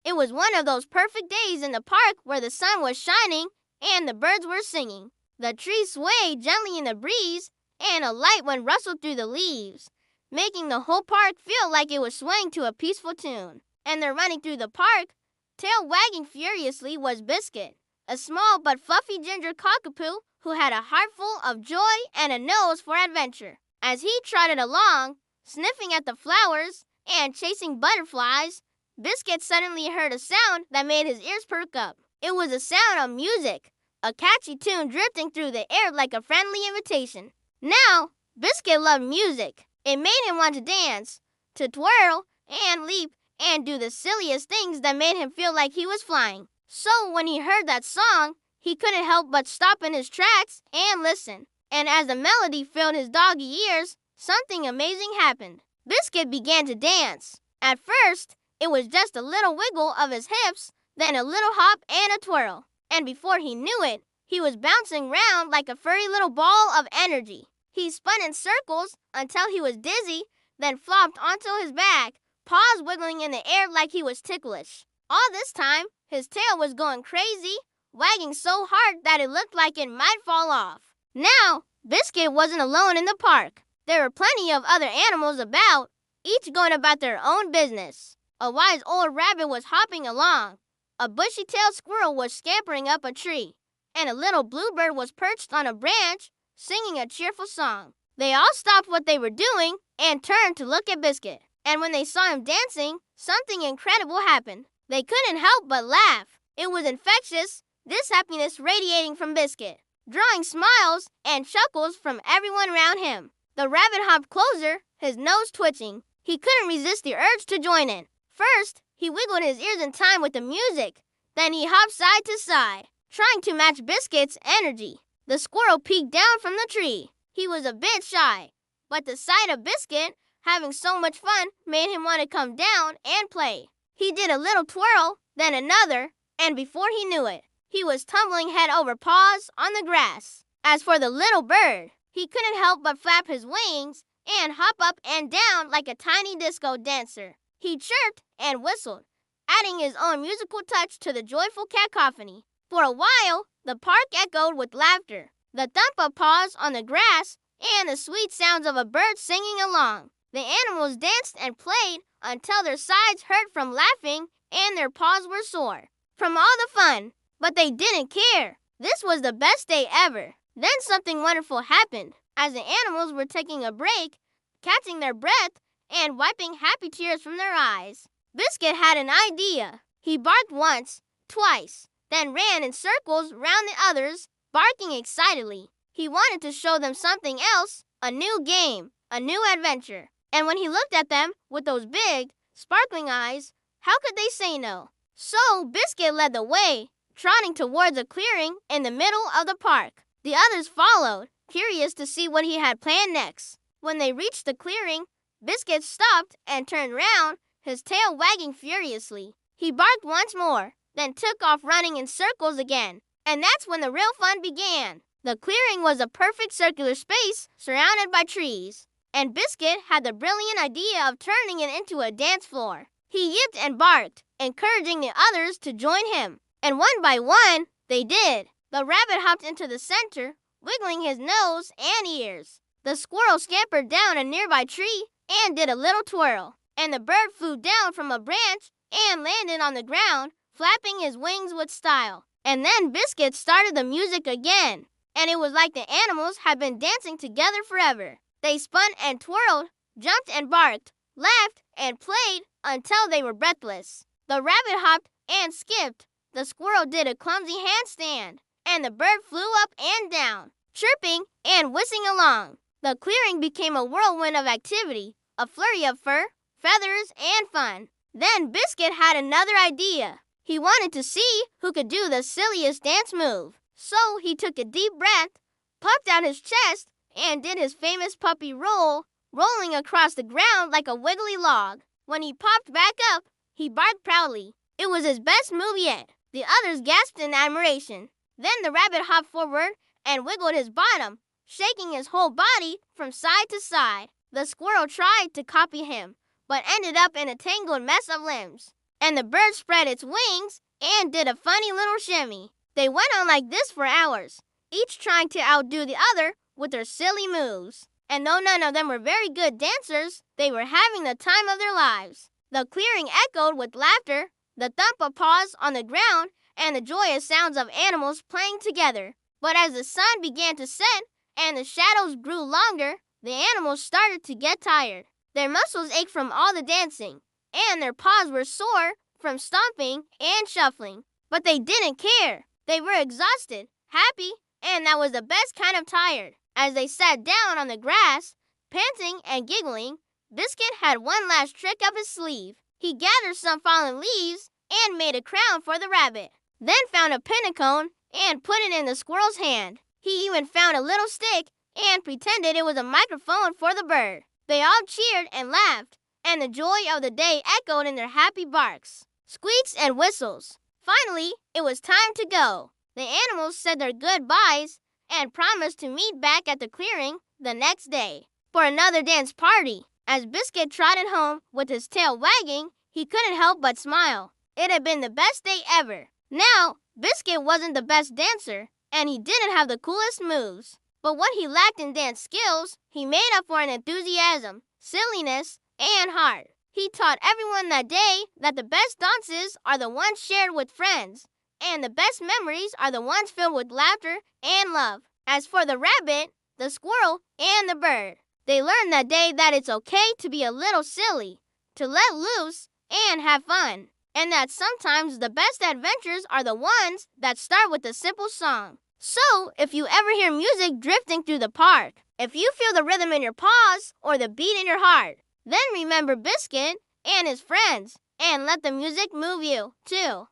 It was one of those perfect days in the park where the sun was shining and the birds were singing. The trees swayed gently in the breeze, and a light wind rustled through the leaves, making the whole park feel like it was swaying to a peaceful tune. And there, running through the park, tail wagging furiously, was Biscuit, a small but fluffy ginger cockapoo who had a heart full of joy and a nose for adventure. As he trotted along, sniffing at the flowers and chasing butterflies, Biscuit suddenly heard a sound that made his ears perk up. It was a sound of music, a catchy tune drifting through the air like a friendly invitation. Now, Biscuit loved music. It made him want to dance, to twirl and leap and do the silliest things that made him feel like he was flying. So when he heard that song, he couldn't help but stop in his tracks and listen. And as the melody filled his doggy ears, something amazing happened. Biscuit began to dance. At first, it was just a little wiggle of his hips, then a little hop and a twirl. And before he knew it, he was bouncing round like a furry little ball of energy. He spun in circles until he was dizzy, then flopped onto his back, paws wiggling in the air like he was ticklish. All this time, his tail was going crazy, wagging so hard that it looked like it might fall off. Now, Biscuit wasn't alone in the park. There were plenty of other animals about, each going about their own business. A wise old rabbit was hopping along. A bushy-tailed squirrel was scampering up a tree, and a little bluebird was perched on a branch, singing a cheerful song. They all stopped what they were doing and turned to look at Biscuit. And when they saw him dancing, something incredible happened. They couldn't help but laugh. It was infectious, this happiness radiating from Biscuit, drawing smiles and chuckles from everyone around him. The rabbit hopped closer, his nose twitching. He couldn't resist the urge to join in. First, he wiggled his ears in time with the music. Then he hopped side to side, trying to match Biscuit's energy. The squirrel peeked down from the tree. He was a bit shy, but the sight of Biscuit having so much fun made him want to come down and play. He did a little twirl, then another, and before he knew it, he was tumbling head over paws on the grass. As for the little bird, he couldn't help but flap his wings and hop up and down like a tiny disco dancer. He chirped and whistled, adding his own musical touch to the joyful cacophony. For a while, the park echoed with laughter, the thump of paws on the grass, and the sweet sounds of a bird singing along. The animals danced and played until their sides hurt from laughing and their paws were sore from all the fun, but they didn't care. This was the best day ever. Then something wonderful happened. As the animals were taking a break, catching their breath, and wiping happy tears from their eyes, Biscuit had an idea. He barked once, twice, then ran in circles round the others, barking excitedly. He wanted to show them something else, a new game, a new adventure. And when he looked at them with those big, sparkling eyes, how could they say no? So Biscuit led the way, trotting towards a clearing in the middle of the park. The others followed, curious to see what he had planned next. When they reached the clearing, Biscuit stopped and turned round, his tail wagging furiously. He barked once more, then took off running in circles again. And that's when the real fun began. The clearing was a perfect circular space surrounded by trees, and Biscuit had the brilliant idea of turning it into a dance floor. He yipped and barked, encouraging the others to join him. And one by one, they did. The rabbit hopped into the center, wiggling his nose and ears. The squirrel scampered down a nearby tree and did a little twirl. And the bird flew down from a branch and landed on the ground, flapping his wings with style. And then Biscuit started the music again, and it was like the animals had been dancing together forever. They spun and twirled, jumped and barked, laughed and played until they were breathless. The rabbit hopped and skipped. The squirrel did a clumsy handstand, and the bird flew up and down, chirping and whistling along. The clearing became a whirlwind of activity, a flurry of fur, feathers, and fun. Then Biscuit had another idea. He wanted to see who could do the silliest dance move. So he took a deep breath, puffed out his chest, and did his famous puppy roll, rolling across the ground like a wiggly log. When he popped back up, he barked proudly. It was his best move yet. The others gasped in admiration. Then the rabbit hopped forward and wiggled his bottom, shaking his whole body from side to side. The squirrel tried to copy him, but ended up in a tangled mess of limbs. and the bird spread its wings and did a funny little shimmy. They went on like this for hours, each trying to outdo the other with their silly moves. And though none of them were very good dancers, they were having the time of their lives. The clearing echoed with laughter, the thump of paws on the ground, and the joyous sounds of animals playing together. But as the sun began to set and the shadows grew longer, the animals started to get tired. Their muscles ached from all the dancing, and their paws were sore from stomping and shuffling. But they didn't care. They were exhausted, happy, and that was the best kind of tired. As they sat down on the grass, panting and giggling, Biscuit had one last trick up his sleeve. He gathered some fallen leaves and made a crown for the rabbit, then found a pinnacle and put it in the squirrel's hand. He even found a little stick and pretended it was a microphone for the bird. They all cheered and laughed, and the joy of the day echoed in their happy barks, squeaks, and whistles. Finally, it was time to go. The animals said their goodbyes and promised to meet back at the clearing the next day for another dance party. As Biscuit trotted home with his tail wagging, he couldn't help but smile. It had been the best day ever. Now, Biscuit wasn't the best dancer, and he didn't have the coolest moves. But what he lacked in dance skills, he made up for in enthusiasm, silliness, and heart. He taught everyone that day that the best dances are the ones shared with friends, and the best memories are the ones filled with laughter and love. As for the rabbit, the squirrel, and the bird, they learned that day that it's okay to be a little silly, to let loose, and have fun, and that sometimes the best adventures are the ones that start with a simple song. So, if you ever hear music drifting through the park, if you feel the rhythm in your paws or the beat in your heart, then remember Biscuit and his friends, and let the music move you, too.